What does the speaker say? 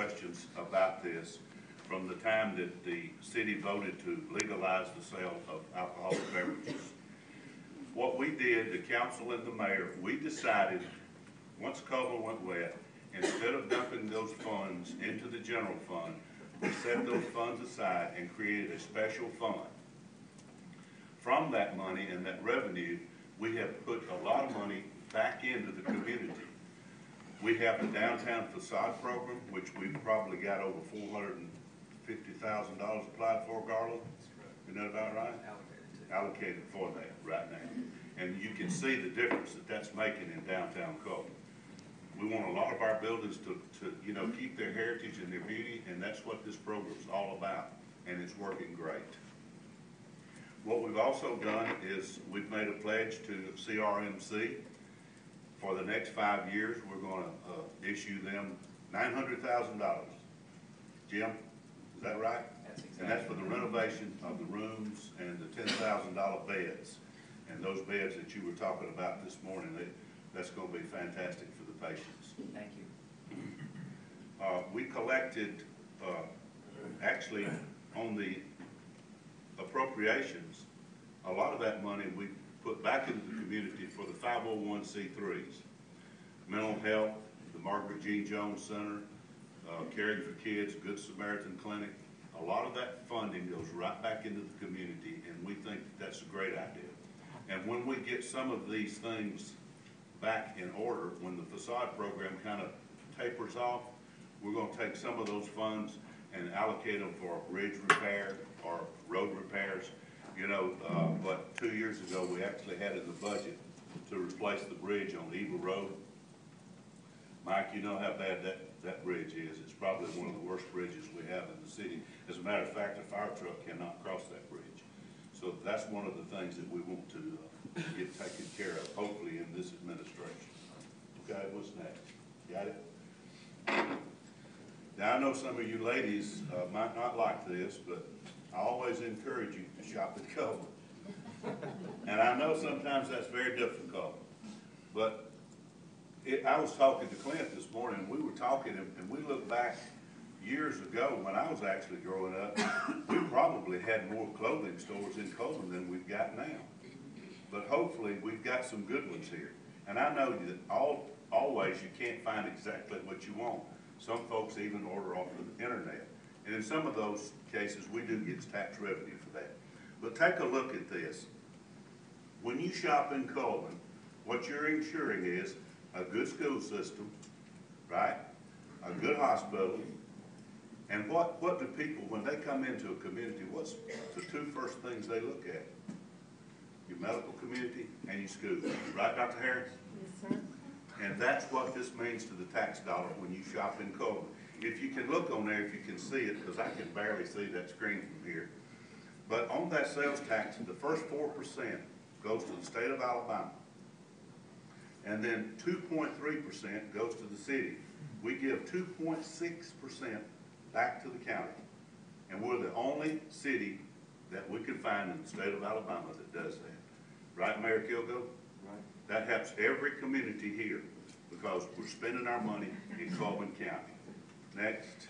questions about this from the time that the city voted to legalize the sale of alcoholic beverages. What we did, the council and the mayor, we decided, once Cullman went wet, instead of dumping those funds into the general fund, we set those funds aside and created a special fund. From that money and that revenue, we have put a lot of money back into the community. We have the downtown facade program, which we've probably got over $450,000 applied for, Garland. Isn't that about right? Allocated for that right now. And you can see the difference that that's making in downtown Cullman. We want a lot of our buildings to keep their heritage and their beauty, and that's what this program's all about, and it's working great. What we've also done is we've made a pledge to CRMC. For the next 5 years, we're going to issue them $900,000. Jim, is that right? That's exactly. And that's for the renovation of the rooms and the $10,000 beds. And those beds that you were talking about this morning, that's going to be fantastic for the patients. Thank you. We collected, actually, on the appropriations, a lot of that money we put back into the community for the 501c3s. Mental health, the Margaret G. Jones Center, Caring for Kids, Good Samaritan Clinic. A lot of that funding goes right back into the community, and we think that's a great idea. And when we get some of these things back in order, when the facade program kind of tapers off, we're going to take some of those funds and allocate them for bridge repair or road repairs. But 2 years ago, we actually had in the budget to replace the bridge on Eagle Road. Mike, you know how bad that bridge is. It's probably one of the worst bridges we have in the city. As a matter of fact, a fire truck cannot cross that bridge. So that's one of the things that we want to get taken care of, hopefully in this administration. Okay, what's next? Got it? Now, I know some of you ladies might not like this, but I always encourage you to shop at Cullman. And I know sometimes that's very difficult, but I was talking to Clint this morning, and we were talking, and we look back years ago when I was actually growing up, we probably had more clothing stores in Cullman than we've got now. But hopefully we've got some good ones here. And I know that always you can't find exactly what you want. Some folks even order off of the internet. And in some of those cases, we do get tax revenue for that. But take a look at this. When you shop in Cullman, what you're ensuring is a good school system, right? A good hospital. And what do people, when they come into a community, what's the two first things they look at? Your medical community and your school. Right, Dr. Harris? Yes, sir. And that's what this means to the tax dollar when you shop in Cullman. If you can look on there, if you can see it, because I can barely see that screen from here. But on that sales tax, the first 4% goes to the state of Alabama. And then 2.3% goes to the city. We give 2.6% back to the county. And we're the only city that we can find in the state of Alabama that does that. Right, Mayor Kilgo? Right. That helps every community here because we're spending our money in Cullman County. Next.